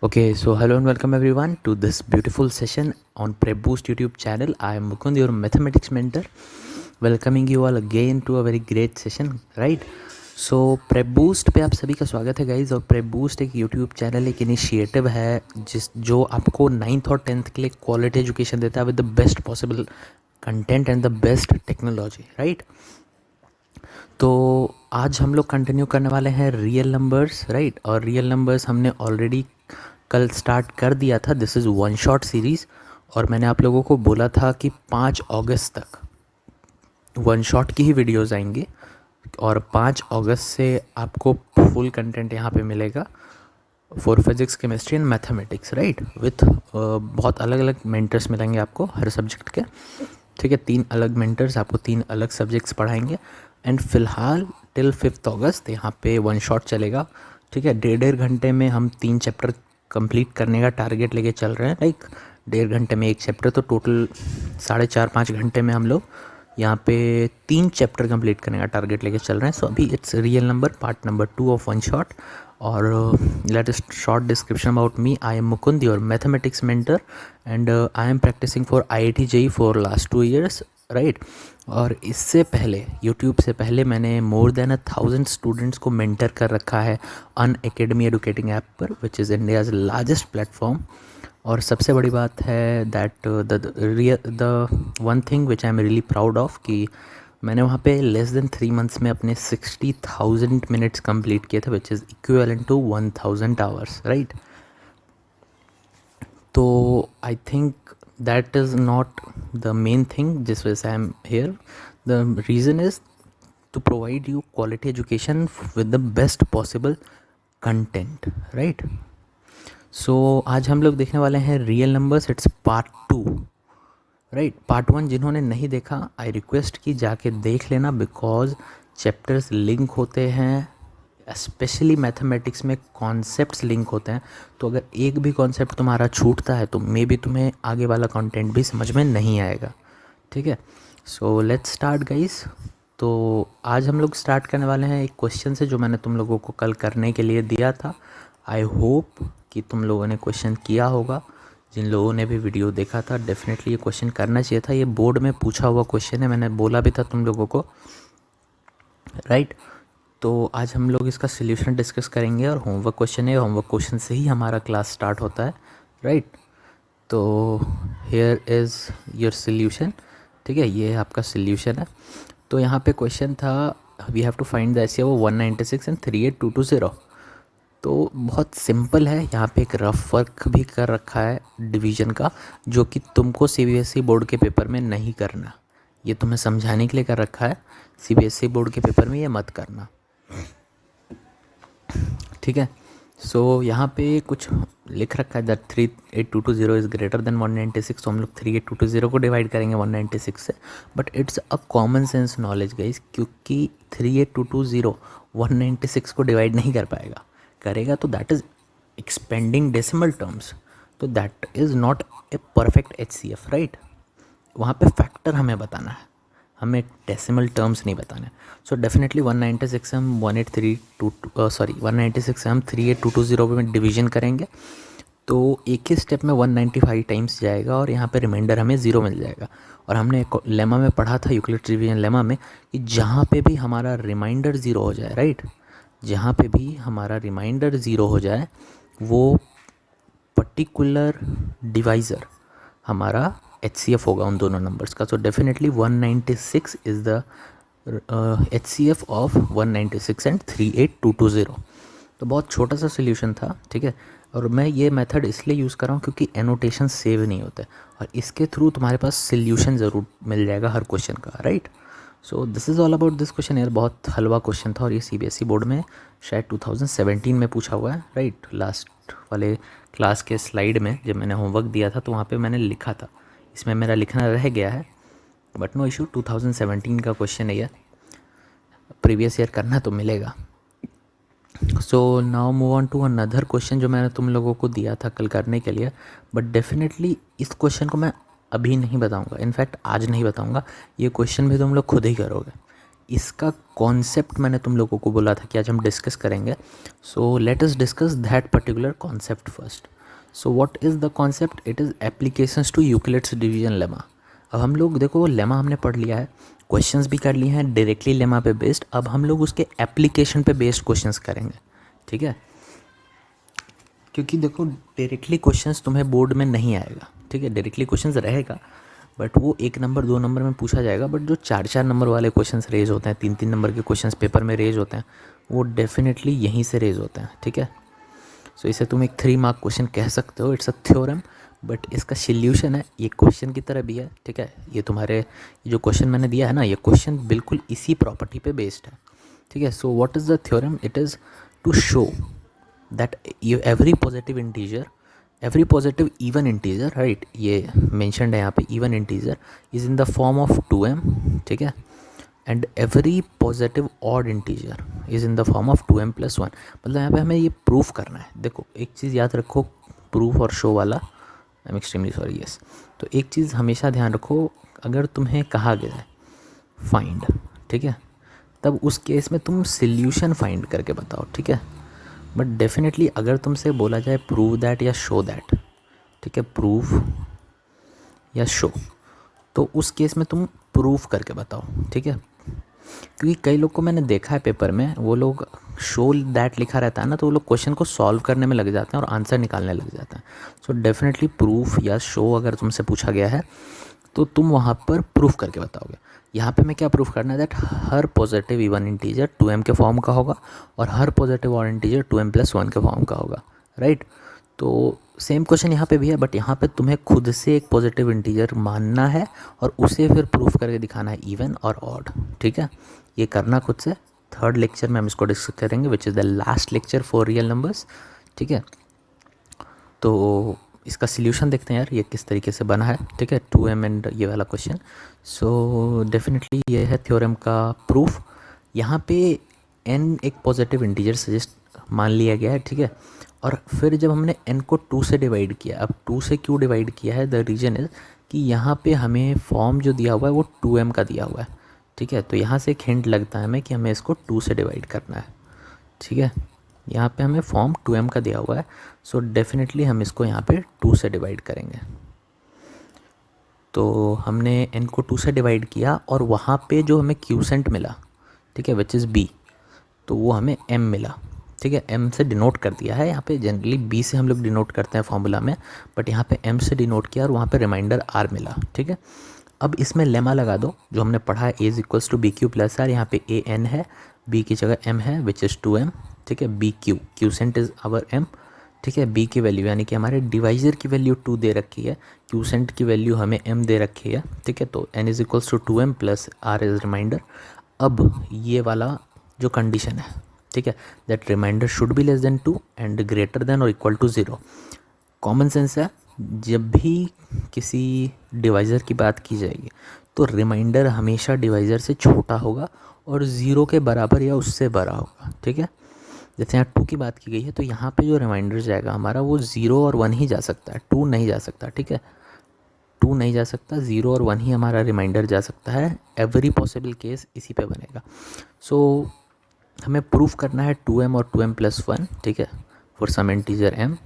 Okay, so hello and welcome everyone to this beautiful session on Prep Boost YouTube channel. I am Mukund, your mathematics mentor, welcoming you all again to a very great session, right? So Prep Boost पे आप सभी का स्वागत है guys. और Prep Boost एक YouTube channel, एक initiative है जो आपको 9th और 10th के लिए क्वालिटी एजुकेशन देता है with the best possible content and the best technology, right. तो आज हम लोग कंटिन्यू करने वाले हैं रियल नंबर्स, राइट। और रियल नंबर्स हमने ऑलरेडी कल स्टार्ट कर दिया था। This is one shot series और मैंने आप लोगों को बोला था कि 5 अगस्त तक वन शॉट की ही वीडियोस आएंगे और 5 अगस्त से आपको फुल कंटेंट यहाँ पे मिलेगा for physics, chemistry and mathematics, right. With बहुत अलग अलग मेंटर्स मिलेंगे आपको हर सब्जेक्ट के, ठीक है। 3 अलग मेंटर्स आपको 3 अलग सब्जेक्ट्स पढ़ाएंगे। एंड फिलहाल टिल 5 अगस्त यहाँ पे वन शॉट चलेगा, ठीक है। 1.5 घंटे में हम 3 चैप्टर कंप्लीट करने का टारगेट लेके चल रहे हैं। लाइक 1.5 घंटे में एक चैप्टर, तो टोटल 4.5 घंटे में हम लोग यहाँ पे 3 चैप्टर कंप्लीट करने का टारगेट लेके चल रहे हैं। सो अभी it's real number part number 2 of one shot. और let us short description about me. I am Mukund, your mathematics mentor, and I am practicing for IIT JEE for last 2 years, right. और इससे पहले YouTube से पहले मैंने more than 1000 students को mentor कर रखा है अन एकेडमी एडुकेटिंग ऐप पर, which is India's largest platform. और सबसे बड़ी बात है that the one thing which I am really proud of कि मैंने वहाँ पे लेस देन 3 मंथ्स में अपने 60,000 मिनट्स कंप्लीट किए थे, which is equivalent to 1000 hours, right. तो I think that is not the main thing जिस वजह से I am here. The reason is to provide you quality education with the best possible content, right. So आज हम लोग देखने वाले हैं real numbers, it's part 2, right. Part 1 जिन्होंने नहीं देखा, आई रिक्वेस्ट कि जाके देख लेना, बिकॉज चैप्टर्स लिंक होते हैं। स्पेशली मैथमेटिक्स में कॉन्सेप्ट्स लिंक होते हैं, तो अगर एक भी कॉन्सेप्ट तुम्हारा छूटता है तो मे बी तुम्हें आगे वाला कंटेंट भी समझ में नहीं आएगा, ठीक है। So let's start guys. तो आज हम लोग स्टार्ट करने वाले हैं एक क्वेश्चन से जो मैंने तुम लोगों को कल करने के लिए दिया था। आई होप कि तुम लोगों ने क्वेश्चन किया होगा। जिन लोगों ने भी वीडियो देखा था, डेफिनेटली ये क्वेश्चन करना चाहिए था। ये बोर्ड में पूछा हुआ क्वेश्चन है, मैंने बोला भी था तुम लोगों को, राइट। तो आज हम लोग इसका सॉल्यूशन डिस्कस करेंगे और होमवर्क क्वेश्चन है, होमवर्क क्वेश्चन से ही हमारा क्लास स्टार्ट होता है, राइट। तो हेयर इज़ योर सॉल्यूशन, ठीक है। ये आपका सॉल्यूशन है। तो यहाँ पे क्वेश्चन था we have to find the HCF of 196 and 38220। तो बहुत सिंपल है। यहाँ पे एक रफ वर्क भी कर रखा है डिवीज़न का, जो कि तुमको CBSE बोर्ड के पेपर में नहीं करना। ये तुम्हें समझाने के लिए कर रखा है, CBSE बोर्ड के पेपर में ये मत करना, ठीक है। सो यहाँ पे कुछ लिख रखा है दैट 38220 इज़ ग्रेटर देन 196। तो हम लोग 38220 को डिवाइड करेंगे 196 से। But it's a common sense knowledge guys, क्योंकि 38220 196 को डिवाइड नहीं कर पाएगा, करेगा तो that is expanding decimal terms, तो that is not a perfect HCF, right. वहाँ पे फैक्टर हमें बताना है, हमें डेसिमल टर्म्स नहीं बताने। सो डेफिनेटली 196 से हम 196 से हम 38220 में डिवीजन करेंगे, तो एक ही स्टेप में 195 टाइम्स जाएगा और यहाँ पे रिमाइंडर हमें 0 मिल जाएगा। और हमने एक लेमा में पढ़ा था, यूक्लिड्स डिवीजन लेमा में, कि जहाँ पे भी हमारा रिमाइंडर 0 हो जाए, राइट, जहाँ पे भी हमारा रिमाइंडर 0 हो जाए, वो पर्टिकुलर डिवाइज़र हमारा HCF होगा उन दोनों नंबर्स का। So definitely 196 is the HCF of 196 and 38220। तो बहुत छोटा सा सोल्यूशन था, ठीक है। और मैं ये मेथड इसलिए यूज़ कर रहा हूँ क्योंकि एनोटेशन सेव नहीं होते, और इसके थ्रू तुम्हारे पास सोल्यूशन ज़रूर मिल जाएगा हर क्वेश्चन का, right. So this is all about this question. यार बहुत हलवा क्वेश्चन था और ये CBSE बोर्ड में शायद 2017 में पूछा हुआ है, राइट। लास्ट वाले क्लास के स्लाइड में जब मैंने होमवर्क दिया था तो वहाँ पे मैंने लिखा था, इसमें मेरा लिखना रह गया है, बट नो इशू। 2017 का क्वेश्चन है ये, प्रीवियस ईयर करना तो मिलेगा। So now move on to another question जो मैंने तुम लोगों को दिया था कल करने के लिए। बट डेफिनेटली इस क्वेश्चन को मैं अभी नहीं बताऊंगा, इनफैक्ट आज नहीं बताऊंगा, ये क्वेश्चन भी तुम लोग खुद ही करोगे, इसका कॉन्सेप्ट मैंने तुम लोगों को बोला था कि आज हम डिस्कस करेंगे. So let us discuss that particular concept first. So what is the concept? It is applications to Euclid's division lemma. अब हम लोग देखो लेमा हमने पढ़ लिया है, क्वेश्चंस भी कर लिए हैं डायरेक्टली लेमा पे बेस्ड. अब हम लोग उसके एप्लीकेशन पे बेस्ड क्वेश्चंस करेंगे. ठीक है, क्योंकि देखो डायरेक्टली क्वेश्चंस तुम्हें बोर्ड में नहीं आएगा. ठीक है, डायरेक्टली क्वेश्चंस रहेगा बट वो 1 नंबर 2 नंबर में पूछा जाएगा. बट जो 4 4 नंबर वाले क्वेश्चंस रेज होते हैं, 3 3 नंबर के क्वेश्चंस पेपर में रेज होते हैं, वो डेफिनेटली यहीं से रेज होते हैं. ठीक है, सो इसे तुम एक 3 मार्क क्वेश्चन कह सकते हो. इट्स अ थ्योरम बट इसका सॉल्यूशन है ये क्वेश्चन की तरह भी है. ठीक है, ये तुम्हारे जो क्वेश्चन मैंने दिया है ना, ये क्वेश्चन बिल्कुल इसी प्रॉपर्टी पे बेस्ड है. ठीक है, so what is the theorem? It is to show that every positive integer, every positive even integer, right, ये mentioned है यहाँ पे even integer is in the form of 2m. ठीक है, and every positive odd integer is in the form of 2m + 1. मतलब यहाँ पे हमें ये प्रूफ करना है. देखो एक चीज़ याद रखो, प्रूफ और शो वाला, I am extremely sorry, yes. तो एक चीज़ हमेशा ध्यान रखो, अगर तुम्हें कहा गया है फाइंड, ठीक है, तब उस केस में तुम सल्यूशन फाइंड करके बताओ. ठीक है, बट डेफिनेटली अगर तुमसे बोला जाए प्रूव दैट या शो दैट, ठीक है, प्रूव या शो, तो उस केस में तुम प्रूफ करके बताओ. ठीक है, क्योंकि कई लोग को मैंने देखा है पेपर में, वो लोग शो दैट लिखा रहता है ना, तो वो लोग क्वेश्चन को सॉल्व करने में लग जाते हैं और आंसर निकालने लग जाते हैं. सो डेफिनेटली प्रूफ या शो अगर तुमसे पूछा गया है तो तुम वहाँ पर प्रूफ करके बताओगे. यहाँ पे मैं क्या प्रूफ करना है? That her positive even integer 2m के फॉर्म का होगा और हर पॉजिटिव ऑड इंटीजर 2m + 1 के फॉर्म का होगा. राइट, तो सेम क्वेश्चन यहाँ पे भी है बट यहाँ पे तुम्हें खुद से एक पॉजिटिव इंटीजर मानना है और उसे फिर प्रूफ करके दिखाना है इवन और ऑड. ठीक है, ये करना खुद से. 3rd लेक्चर में हम इसको डिस्कस करेंगे which is the last lecture for real numbers. ठीक है, तो इसका सल्यूशन देखते हैं यार ये किस तरीके से बना है. ठीक है, 2m एंड ये वाला क्वेश्चन. सो डेफिनेटली ये है थ्योरम का प्रूफ. यहाँ पे n एक पॉजिटिव इंटीजर सजेस्ट मान लिया गया है. ठीक है, और फिर जब हमने n को 2 से डिवाइड किया, अब 2 से क्यों डिवाइड किया है? द रीज़न इज़ कि यहाँ पे हमें फॉर्म जो दिया हुआ है वो 2m का दिया हुआ है. ठीक है, तो यहाँ से एक हिंट लगता है हमें कि हमें इसको 2 से डिवाइड करना है. ठीक है, यहाँ पे हमें फॉर्म 2m का दिया हुआ है. सो डेफिनेटली हम इसको यहाँ पे 2 से डिवाइड करेंगे. तो हमने n को 2 से डिवाइड किया और वहाँ पे जो हमें क्यूसेंट मिला, ठीक है, विच इज़ b, तो वो हमें m मिला. ठीक है, m से डिनोट कर दिया है. यहाँ पे जनरली b से हम लोग डिनोट करते हैं फॉर्मूला में, बट यहाँ पे m से डिनोट किया और वहाँ पे रिमाइंडर r मिला. ठीक है, अब इसमें लेमा लगा दो जो हमने पढ़ा है, a = bq + r. यहाँ पे a n है, b की जगह m है विच इज़ 2m. ठीक है, B Q, quotient is our m. ठीक है, b की वैल्यू यानी कि हमारे डिवाइज़र की वैल्यू 2 दे रखी है, क्यूसेंट की वैल्यू हमें m दे रखी है. ठीक है, तो n = 2m + r is reminder. अब ये वाला जो कंडीशन है, ठीक है, that remainder should be less than 2 and greater than और इक्वल टू 0. कॉमन सेंस है, जब भी किसी डिवाइज़र की बात की जाएगी तो रिमाइंडर हमेशा डिवाइज़र से छोटा होगा और 0 के बराबर या उससे बड़ा होगा. ठीक है, जैसे यहाँ 2 की बात की गई है तो यहाँ पे जो रिमाइंडर जाएगा हमारा वो 0 और 1 ही जा सकता है, 2 नहीं जा सकता. ठीक है, 2 नहीं जा सकता, 0 और 1 ही हमारा रिमाइंडर जा सकता है. एवरी पॉसिबल केस इसी पे बनेगा. सो हमें प्रूफ करना है 2m और 2m + 1. ठीक है, for some integer m,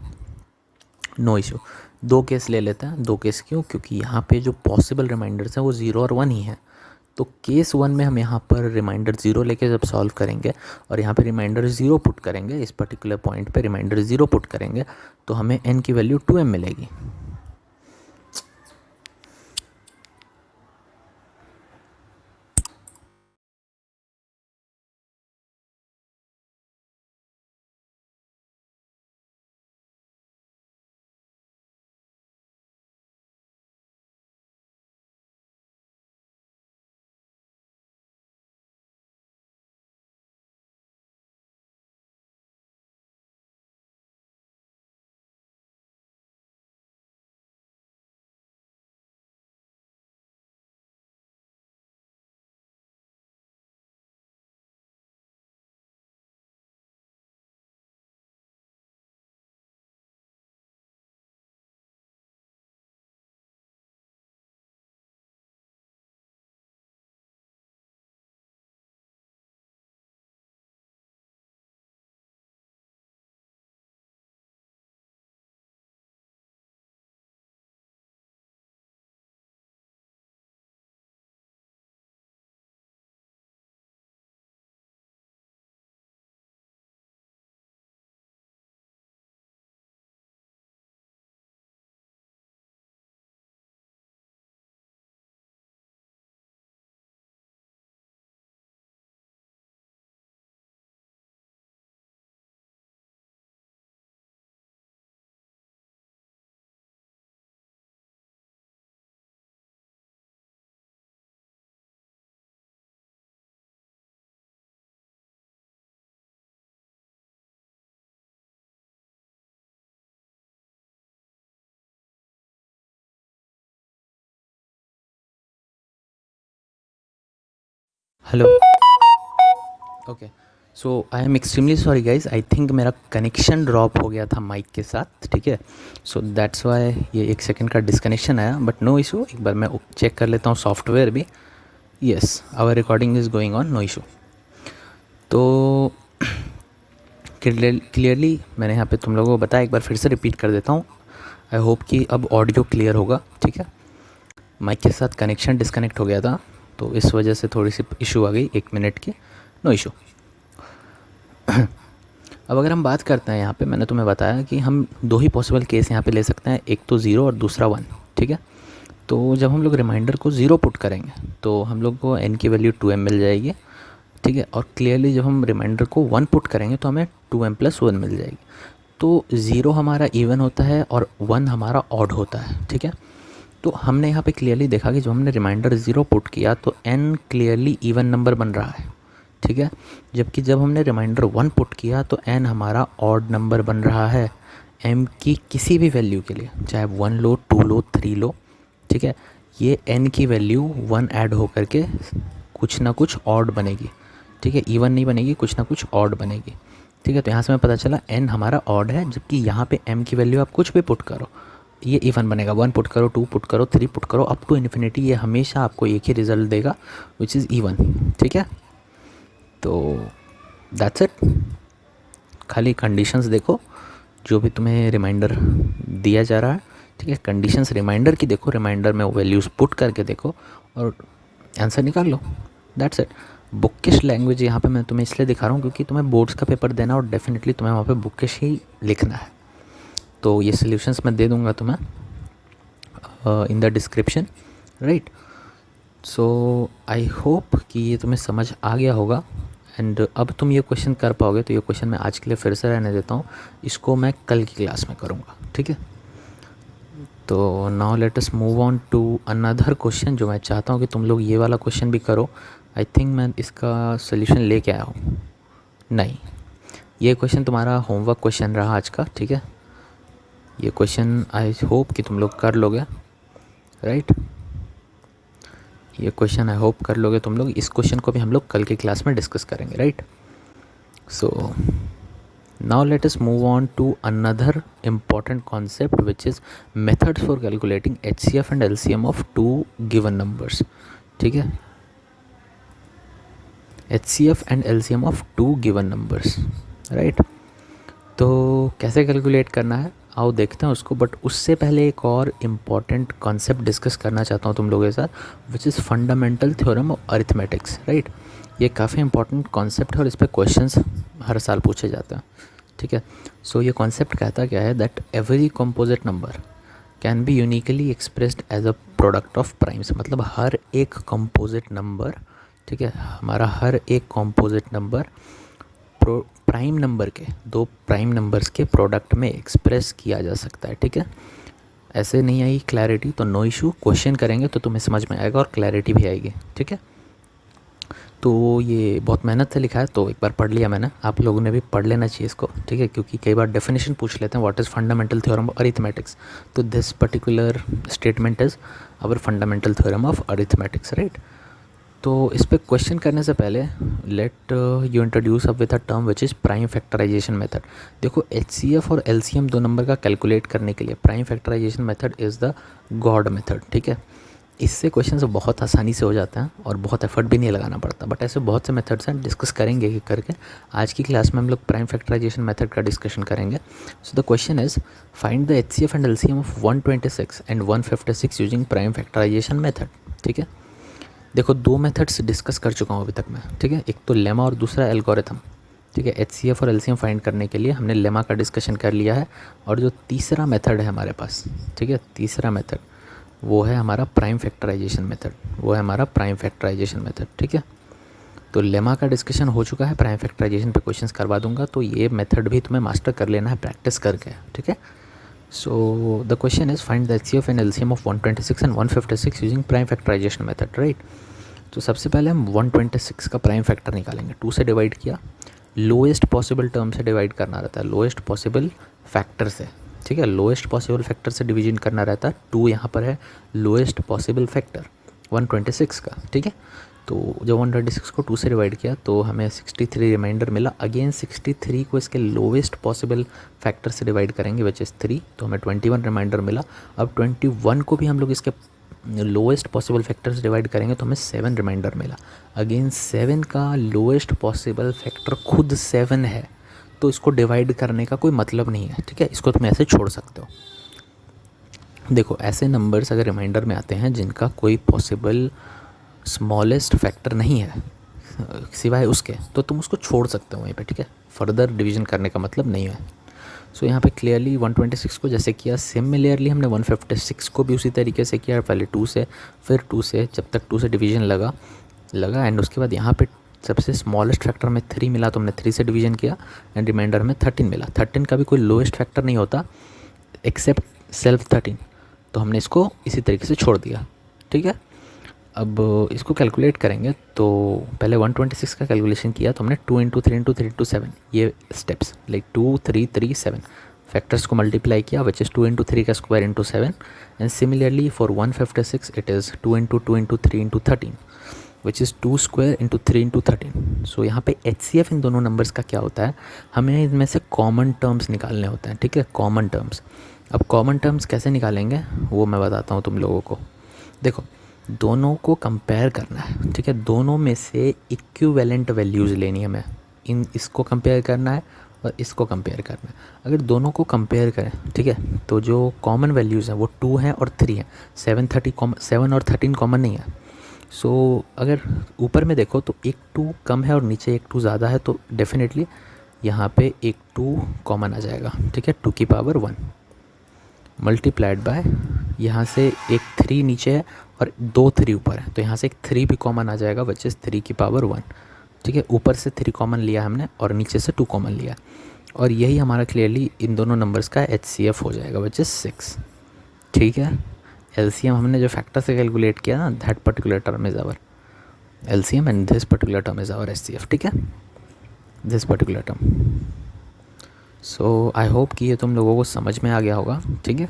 no issue. 2 case ले लेते हैं. 2 केस क्यों? क्योंकि यहाँ पे जो पॉसिबल रिमाइंडर्स हैं वो 0 और 1 ही हैं. तो केस 1 में हम यहाँ पर रिमाइंडर 0 लेके जब सॉल्व करेंगे और यहाँ पे रिमाइंडर 0 पुट करेंगे, इस पर्टिकुलर पॉइंट पे रिमाइंडर 0 पुट करेंगे तो हमें n की वैल्यू 2m मिलेगी. Hello. Okay, so I am extremely sorry guys, I think मेरा कनेक्शन ड्रॉप हो गया था माइक के साथ, ठीक है। सो दैट्स वाई ये 1 सेकंड का डिस्कनेक्शन आया, बट नो इशू। एक बार मैं चेक कर लेता हूँ सॉफ्टवेयर भी। Yes, our recording is going on, no issue. तो क्लियरली मैंने यहाँ पे तुम लोगों को बताया, एक बार फिर से रिपीट कर देता हूँ। आई होप कि अब ऑडियो क्लियर होगा, ठीक है। माइक के साथ कनेक्शन डिस्कनेक्ट हो गया था, तो इस वजह से थोड़ी सी इशू आ गई 1 मिनट की, नो इशू। अब अगर हम बात करते हैं यहाँ पे, मैंने तुम्हें बताया कि हम 2 ही पॉसिबल केस यहाँ पे ले सकते हैं, एक तो 0 और दूसरा 1, ठीक है। तो जब हम लोग रिमाइंडर को 0 पुट करेंगे तो हम लोग को n की वैल्यू 2m मिल जाएगी, ठीक है। और क्लियरली जब हम रिमाइंडर को 1 पुट करेंगे तो हमें 2m+1 मिल जाएगी। तो 0 हमारा इवन होता है और 1 हमारा ऑड होता है, ठीक है। तो हमने यहाँ पे क्लियरली देखा कि जब हमने रिमाइंडर 0 पुट किया तो n क्लियरली इवन नंबर बन रहा है, ठीक है। जबकि जब हमने रिमाइंडर 1 पुट किया तो n हमारा ऑड नंबर बन रहा है m की किसी भी वैल्यू के लिए, चाहे 1 लो, 2 लो, 3 लो, ठीक है। ये n की वैल्यू 1 ऐड हो करके कुछ ना कुछ ऑड बनेगी, ठीक है। इवन नहीं बनेगी, कुछ ना कुछ ऑड बनेगी, ठीक है। तो यहाँ से हमें पता चला n हमारा ऑड है, जबकि यहाँ पे m की वैल्यू आप कुछ भी पुट करो ये इवन बनेगा। 1 पुट करो, 2 पुट करो, 3 पुट करो, अप टू इन्फिनिटी ये हमेशा आपको एक ही रिजल्ट देगा, विच इज़ इवन, ठीक है। तो दैट्स इट। खाली कंडीशंस देखो जो भी तुम्हें रिमाइंडर दिया जा रहा है, ठीक है। कंडीशंस रिमाइंडर की देखो, रिमाइंडर में वो वैल्यूज़ पुट करके देखो और आंसर निकाल लो, दैट्स इट। बुकिश लैंग्वेज यहाँ पे मैं तुम्हें इसलिए दिखा रहा हूँ क्योंकि तुम्हें बोर्ड्स का पेपर देना और डेफिनेटली तुम्हें वहाँ पे बुकिश ही लिखना है। तो ये सॉल्यूशंस मैं दे दूँगा तुम्हें in the description, right. So I hope कि ये तुम्हें समझ आ गया होगा एंड अब तुम ये क्वेश्चन कर पाओगे। तो ये क्वेश्चन मैं आज के लिए फिर से रहने देता हूँ, इसको मैं कल की क्लास में करूँगा, ठीक है। तो now let us move on to another question, जो मैं चाहता हूँ कि तुम लोग ये वाला क्वेश्चन भी करो। आई थिंक मैं इसका सोल्यूशन लेके आया हूँ, नहीं, ये क्वेश्चन तुम्हारा होमवर्क क्वेश्चन रहा आज का, ठीक है। ये क्वेश्चन आई होप कि तुम लोग कर लोगे, राइट। ये क्वेश्चन आई होप कर लोगे तुम लोग। इस क्वेश्चन को भी हम लोग कल की क्लास में डिस्कस करेंगे, right. So now let us move on to another important concept, which is methods for calculating HCF and LCM of two given numbers, ठीक है। HCF and LCM of two given numbers, right। तो कैसे calculate करना है आओ देखते हैं उसको, बट उससे पहले एक और इम्पॉर्टेंट कॉन्सेप्ट डिस्कस करना चाहता हूँ तुम लोगों के साथ, which is fundamental theorem of arithmetics, right. ये काफ़ी इंपॉर्टेंट कॉन्सेप्ट है और इस पर क्वेश्चंस हर साल पूछे जाते हैं, ठीक है। सो ये कॉन्सेप्ट कहता क्या है, that every composite number can be uniquely expressed as a product of primes. मतलब हर एक कंपोजिट नंबर, ठीक है, हमारा हर एक कंपोजिट नंबर प्राइम नंबर के, 2 प्राइम नंबर्स के प्रोडक्ट में एक्सप्रेस किया जा सकता है, ठीक है। ऐसे नहीं आई क्लैरिटी तो नो इशू, क्वेश्चन करेंगे तो तुम्हें समझ में आएगा और क्लैरिटी भी आएगी, ठीक है। तो ये बहुत मेहनत से लिखा है, तो एक बार पढ़ लिया मैंने, आप लोगों ने भी पढ़ लेना चाहिए इसको, ठीक है। क्योंकि कई बार डेफिनेशन पूछ लेते हैं what is fundamental theorem of arithmetics, तो this particular statement is our fundamental theorem of arithmetics, right. तो इस पर क्वेश्चन करने से पहले let you introduce up with a term which is prime factorization method. देखो HCF और LCM 2 नंबर का कैलकुलेट करने के लिए prime factorization method is the good method, ठीक है। इससे क्वेश्चन बहुत आसानी से हो जाते हैं और बहुत एफर्ट भी नहीं लगाना पड़ता, बट ऐसे बहुत से मेथड्स हैं, डिस्कस करेंगे एक करके। आज की क्लास में हम लोग प्राइम फैक्टराइजेशन मेथड का डिस्कशन करेंगे। So the question is find the HCF and LCM of 126 and 156 using prime factorization method, ठीक है। देखो 2 मेथड्स डिस्कस कर चुका हूँ अभी तक मैं, ठीक है। एक तो लेमा और दूसरा एल्गोरिथम, ठीक है। HCF और LCM फाइंड करने के लिए हमने लेमा का डिस्कशन कर लिया है, और जो तीसरा मेथड है हमारे पास, ठीक है, तीसरा मेथड वो है हमारा प्राइम फैक्टराइजेशन मेथड, वो है हमारा प्राइम फैक्टराइजेशन मेथड, ठीक है। तो लेमा का डिस्कशन हो चुका है, प्राइम फैक्टराइजेशन पे क्वेश्चंस करवा दूंगा, तो ये मेथड भी तुम्हें मास्टर कर लेना है प्रैक्टिस करके, ठीक है। So the question is find the HCF and LCM of 126 and 156 using prime factorization method, right. तो सबसे पहले हम 126 का प्राइम फैक्टर निकालेंगे। 2 से डिवाइड किया, लोएस्ट पॉसिबल टर्म से डिवाइड करना रहता है, लोएस्ट पॉसिबल फैक्टर से, ठीक है। लोएस्ट पॉसिबल फैक्टर से डिवीजन करना रहता है। 2 यहाँ पर है लोएस्ट पॉसिबल फैक्टर 126 का, ठीक है। तो जब 126 को 2 से डिवाइड किया तो हमें 63 रिमाइंडर मिला। अगेन 63 को इसके लोवेस्ट पॉसिबल फैक्टर से डिवाइड करेंगे विच इज़ 3, तो हमें 21 रिमाइंडर मिला। अब 21 को भी हम लोग इसके लोएस्ट पॉसिबल फैक्टर से डिवाइड करेंगे तो हमें 7 रिमाइंडर मिला। अगेन 7 का लोएस्ट पॉसिबल फैक्टर खुद 7 है, तो इसको डिवाइड करने का कोई मतलब नहीं है, ठीक है। इसको तुम ऐसे छोड़ सकते हो। देखो ऐसे नंबर्स अगर रिमाइंडर में आते हैं जिनका कोई पॉसिबल स्मॉलेस्ट फैक्टर नहीं है सिवाय उसके, तो तुम उसको छोड़ सकते हो वहीं पे, ठीक है। फर्दर डिवीजन करने का मतलब नहीं है। सो यहाँ पे क्लियरली 126 को जैसे किया, सिमिलरली हमने 156 को भी उसी तरीके से किया, पहले 2 से फिर 2 से, जब तक 2 से डिवीजन लगा एंड उसके बाद यहाँ पे सबसे स्मॉलेस्ट फैक्टर में 3 मिला तो हमने 3 से डिवीजन किया एंड रिमाइंडर में 13 मिला। 13 का भी कोई लोएस्ट फैक्टर नहीं होता एक्सेप्ट सेल्फ 13, तो हमने इसको इसी तरीके से छोड़ दिया, ठीक है। अब इसको कैलकुलेट करेंगे तो पहले 126 का कैलकुलेशन किया तो हमने 2 इंटू 3 इंटू 3 इंटू 7 ये स्टेप्स लाइक 2 3 3 7 फैक्टर्स को मल्टीप्लाई किया विच इज़ 2 इंटू 3 का square into 7 and similarly for 156 it is 2 into 2 into 3 into 13 which is 2 square into 3 into 13। सो यहाँ पे HCF इन दोनों नंबर्स का क्या होता है, हमें इनमें से कॉमन टर्म्स निकालने होते हैं, ठीक है, कॉमन टर्म्स। अब कॉमन टर्म्स कैसे निकालेंगे वो मैं बताता हूँ तुम लोगों को। देखो दोनों को कंपेयर करना है, ठीक है, दोनों में से इक्विवेलेंट वैल्यूज़ लेनी है हमें, इसको कंपेयर करना है और इसको कंपेयर करना है। अगर दोनों को कंपेयर करें, ठीक है, तो जो कॉमन वैल्यूज़ हैं वो 2 हैं और 3 हैं। 7 और 13 कॉमन नहीं है। सो अगर ऊपर में देखो तो एक 2 कम है और नीचे एक 2 ज़्यादा है, तो डेफिनेटली यहाँ पे एक 2 कॉमन आ जाएगा, ठीक है, 2 की पावर 1 मल्टीप्लाइड बाय यहाँ से एक 3 नीचे है और 2 3 ऊपर है, तो यहाँ से एक 3 भी कॉमन आ जाएगा विच इज़ 3 की पावर 1, ठीक है। ऊपर से 3 कॉमन लिया हमने और नीचे से 2 कॉमन लिया, और यही हमारा क्लियरली इन दोनों नंबर्स का HCF हो जाएगा विच इज़ 6, ठीक है। LCM हमने जो फैक्टर से कैलकुलेट किया ना, that particular term is our LCM and this particular term is our HCF, ठीक है, this particular term. So I hope कि ये तुम लोगों को समझ में आ गया होगा, ठीक है।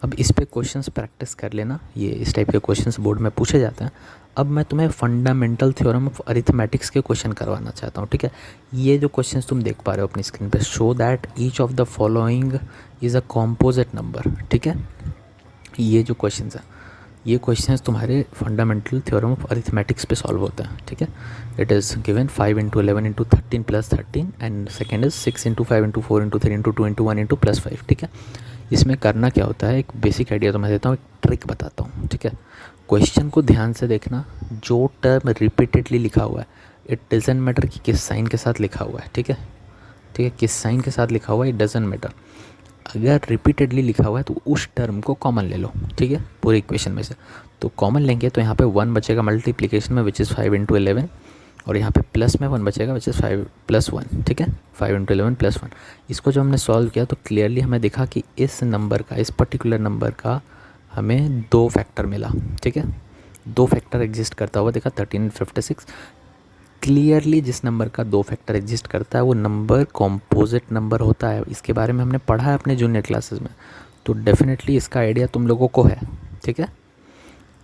अब इस पे क्वेश्चंस प्रैक्टिस कर लेना, ये इस टाइप के क्वेश्चंस बोर्ड में पूछे जाते हैं। अब मैं तुम्हें फंडामेंटल थ्योरम ऑफ अरिथमेटिक्स के क्वेश्चन करवाना चाहता हूँ, ठीक है। ये जो क्वेश्चंस तुम देख पा रहे हो अपनी स्क्रीन पे, show that each of the following is a composite number, ठीक है। ये जो क्वेश्चंस हैं ये क्वेश्चंस तुम्हारे फंडामेंटल थ्योरम ऑफ अरिथमेटिक्स पे सॉल्व होता है, ठीक है। It is given 5 into 11 into 13 plus 13 and second is 6 into 5 into 4 into 3 into 2 into 1 into plus 5, ठीक है। इसमें करना क्या होता है, एक बेसिक आइडिया तो मैं देता हूँ, एक ट्रिक बताता हूँ, ठीक है। क्वेश्चन को ध्यान से देखना, जो टर्म रिपीटेडली लिखा हुआ है, इट डजेंट मैटर कि किस साइन के साथ लिखा हुआ है, ठीक है, ठीक है, किस साइन के साथ लिखा हुआ है, इट डजेंट मैटर। अगर रिपीटेडली लिखा हुआ है तो उस टर्म को कॉमन ले लो, ठीक है, पूरे इक्वेशन में से। तो कॉमन लेंगे तो यहाँ पे 1 बचेगा मल्टीप्लिकेशन में विच इज़ 5 इंटू 11, और यहाँ पे प्लस में 1 बचेगा विच इज़ 5 प्लस 1, ठीक है, 5 इंटू 11 प्लस 1। इसको जब हमने सॉल्व किया तो क्लियरली हमें दिखा कि इस नंबर का, इस पर्टिकुलर नंबर का हमें 2 फैक्टर मिला, ठीक है, 2 फैक्टर एग्जिस्ट करता हुआ दिखा, 13 56। क्लियरली जिस नंबर का 2 फैक्टर एग्जिस्ट करता है वो नंबर कॉम्पोजिट नंबर होता है। इसके बारे में हमने पढ़ा है अपने जूनियर क्लासेस में, तो डेफिनेटली इसका आइडिया तुम लोगों को है, ठीक है,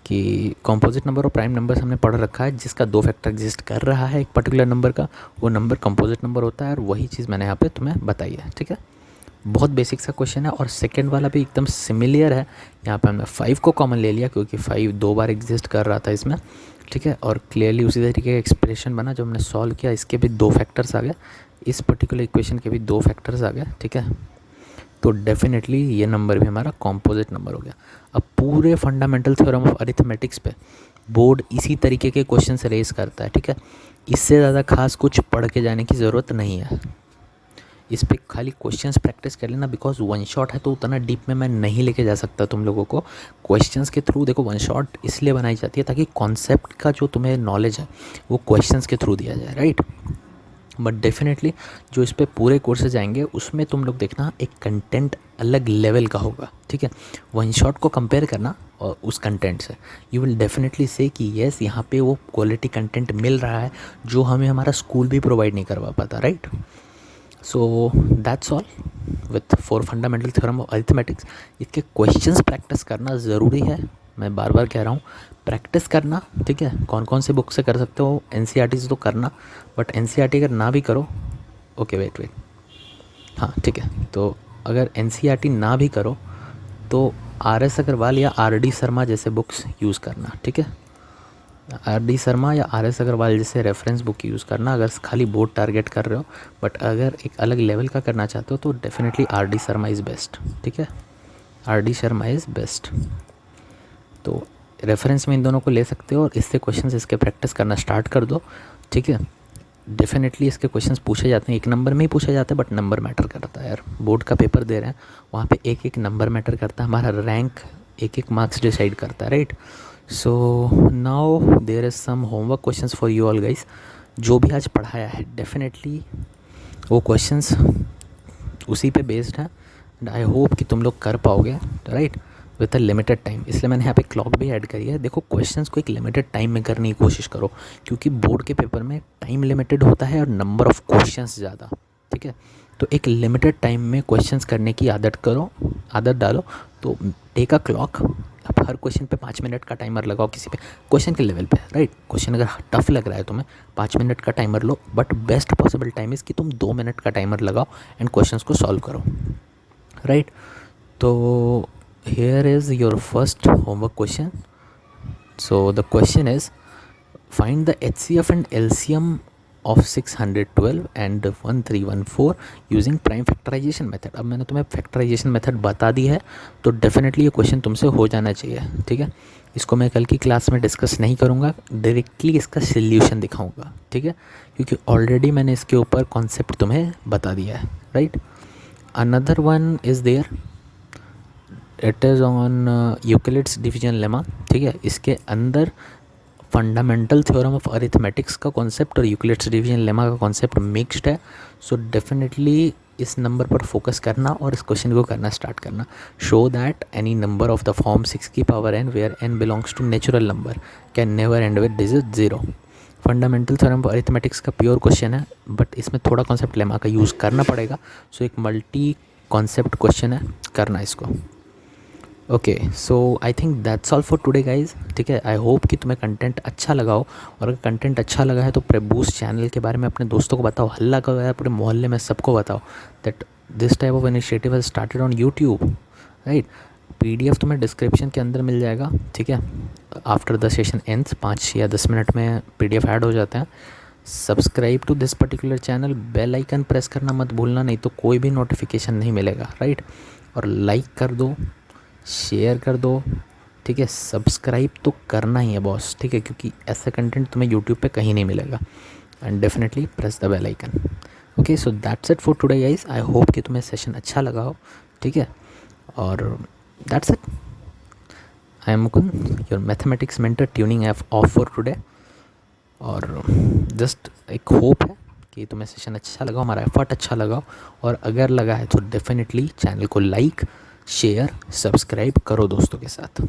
कि कॉम्पोजिट नंबर और प्राइम नंबर्स हमने पढ़ रखा है। जिसका 2 फैक्टर एग्जिस्ट कर रहा है एक पर्टिकुलर नंबर का, वो नंबर कॉम्पोजिट नंबर होता है, और वही चीज़ मैंने यहाँ पे तुम्हें बताई है, ठीक है। बहुत बेसिक सा क्वेश्चन है, और सेकंड वाला भी एकदम सिमिलर है। यहाँ पे हमने 5 को कॉमन ले लिया क्योंकि 5 2 बार एग्जिस्ट कर रहा था इसमें, ठीक है, और क्लियरली उसी तरीके का एक्सप्रेशन बना जो हमने सॉल्व किया। इसके भी 2 फैक्टर्स आ गए, इस पर्टिकुलर इक्वेशन के भी 2 फैक्टर्स आ गए, ठीक है। तो डेफिनेटली ये नंबर भी हमारा कॉम्पोजिट नंबर हो गया। अब पूरे फंडामेंटल थ्योरम ऑफ अरिथमेटिक्स पे बोर्ड इसी तरीके के क्वेश्चन रेज करता है, ठीक है। इससे ज़्यादा खास कुछ पढ़ के जाने की ज़रूरत नहीं है, इस पर खाली क्वेश्चंस प्रैक्टिस कर लेना, बिकॉज वन शॉट है तो उतना डीप में मैं नहीं लेके जा सकता तुम लोगों को। क्वेश्चंस के थ्रू देखो, वन शॉट इसलिए बनाई जाती है ताकि कॉन्सेप्ट का जो तुम्हें नॉलेज है वो क्वेश्चंस के थ्रू दिया जाए, राइट। बट डेफिनेटली जो इस पर पूरे कोर्सेज आएंगे उसमें तुम लोग देखना एक कंटेंट अलग लेवल का होगा, ठीक है। वन शॉट को कंपेयर करना और उस कंटेंट से, यू विल डेफिनेटली से कि येस यहाँ पे वो क्वालिटी कंटेंट मिल रहा है जो हमें हमारा स्कूल भी प्रोवाइड नहीं करवा पाता, right. So that's all with 4 fundamental theorem of arithmetics. इसके क्वेश्चंस प्रैक्टिस करना ज़रूरी है, मैं बार बार कह रहा हूँ, प्रैक्टिस करना, ठीक है। कौन कौन से बुक से कर सकते हो, NCERT से तो करना, बट NCERT अगर ना भी करो, ओके वेट, हाँ ठीक है, तो अगर NCERT ना भी करो तो RS अग्रवाल या RD शर्मा जैसे बुक्स यूज़ करना, ठीक है। RD शर्मा या RS अग्रवाल जैसे रेफरेंस बुक यूज़ करना अगर खाली बोर्ड टारगेट कर रहे हो, बट अगर एक अलग लेवल का करना चाहते हो तो definitely RD Sharma is best, ठीक है। RD Sharma is best. तो रेफरेंस में इन दोनों को ले सकते हो और इससे क्वेश्चंस इसके प्रैक्टिस करना स्टार्ट कर दो, ठीक है। डेफिनेटली इसके क्वेश्चंस पूछे जाते हैं, एक नंबर में ही पूछे जाते हैं, बट नंबर मैटर करता है यार। बोर्ड का पेपर दे रहे हैं, वहाँ पे एक एक नंबर मैटर करता है, हमारा रैंक एक एक मार्क्स डिसाइड करता है, right. So now there is some homework questions for you all guys. जो भी आज पढ़ाया है डेफिनेटली वो क्वेश्चंस उसी पे बेस्ड है, एंड आई होप कि तुम लोग कर पाओगे, right, with a limited time. इसलिए मैंने यहाँ पे क्लॉक भी ऐड करी है। देखो, क्वेश्चंस को एक लिमिटेड टाइम में करने की कोशिश करो, क्योंकि बोर्ड के पेपर में टाइम लिमिटेड होता है और नंबर ऑफ़ क्वेश्चंस ज़्यादा, ठीक है। तो एक लिमिटेड टाइम में क्वेश्चंस करने की आदत डालो। तो टेक अ क्लॉक, अब हर क्वेश्चन पे 5 मिनट का टाइमर लगाओ, किसी पे क्वेश्चन के लेवल पे, राइट। क्वेश्चन अगर टफ लग रहा है तुम्हें, 5 मिनट का timer low, but best possible time is कि तुम 2 मिनट का टाइमर लगाओ एंड क्वेश्चंस को सॉल्व करो, राइट। तो here is your first homework question. So the question is, find the HCF and LCM of 612 and 1314 using prime factorization method. अब मैंने तुम्हें फैक्टराइजेशन मेथड बता दी है, तो डेफिनेटली ये क्वेश्चन तुमसे हो जाना चाहिए, ठीक है। इसको मैं कल की क्लास में डिस्कस नहीं करूँगा, डायरेक्टली इसका सल्यूशन दिखाऊंगा, ठीक है, क्योंकि ऑलरेडी मैंने इसके ऊपर कॉन्सेप्ट तुम्हें बता दिया है, right. Another one is there, it is on Euclid's division lemma, ठीक है। इसके अंदर फंडामेंटल थ्योरम ऑफ अरिथमेटिक्स का कॉन्सेप्ट और यूक्लिड्स डिवीजन लेमा का कॉन्सेप्ट मिक्स्ड है। सो डेफिनेटली इस नंबर पर फोकस करना और इस क्वेश्चन को करना स्टार्ट करना। Show that any number of the form 6 की power n where n belongs to natural number can never end with digit 0। Fundamental theorem of arithmetics का प्योर क्वेश्चन है, बट इसमें थोड़ा कॉन्सेप्ट लेमा का use करना पड़ेगा। सो एक मल्टी कॉन्सेप्ट क्वेश्चन है, करना इसको। Okay, so I think that's all for today guys, ठीक है। आई होप कि तुम्हें कंटेंट अच्छा लगा हो, और अगर कंटेंट अच्छा लगा है तो प्रेबूस्ट चैनल के बारे में अपने दोस्तों को बताओ, हल्ला करो यार, पूरे मोहल्ले में सबको बताओ that this type of initiative has started on YouTube, right. PDF तुम्हें डिस्क्रिप्शन के अंदर मिल जाएगा, ठीक है। आफ्टर द सेशन एंड्स 5 या 10 मिनट में PDF ऐड हो जाते हैं। Subscribe to this particular channel, bell icon press करना मत भूलना, नहीं तो कोई भी नोटिफिकेशन नहीं मिलेगा, राइट। और लाइक कर दो, शेयर कर दो, ठीक है। सब्सक्राइब तो करना ही है बॉस, ठीक है, क्योंकि ऐसा कंटेंट तुम्हें यूट्यूब पे कहीं नहीं मिलेगा। And definitely press the bell icon. Okay, so that's it for today guys. I hope कि तुम्हें सेशन अच्छा लगा हो, ठीक है। और that's it. I am Mukund, your mathematics mentor, tuning off for today. और जस्ट एक होप है कि तुम्हें सेशन अच्छा लगा, हमारा एफर्ट अच्छा लगा, और अगर लगा है तो डेफिनेटली चैनल को लाइक, शेयर, सब्सक्राइब करो दोस्तों के साथ।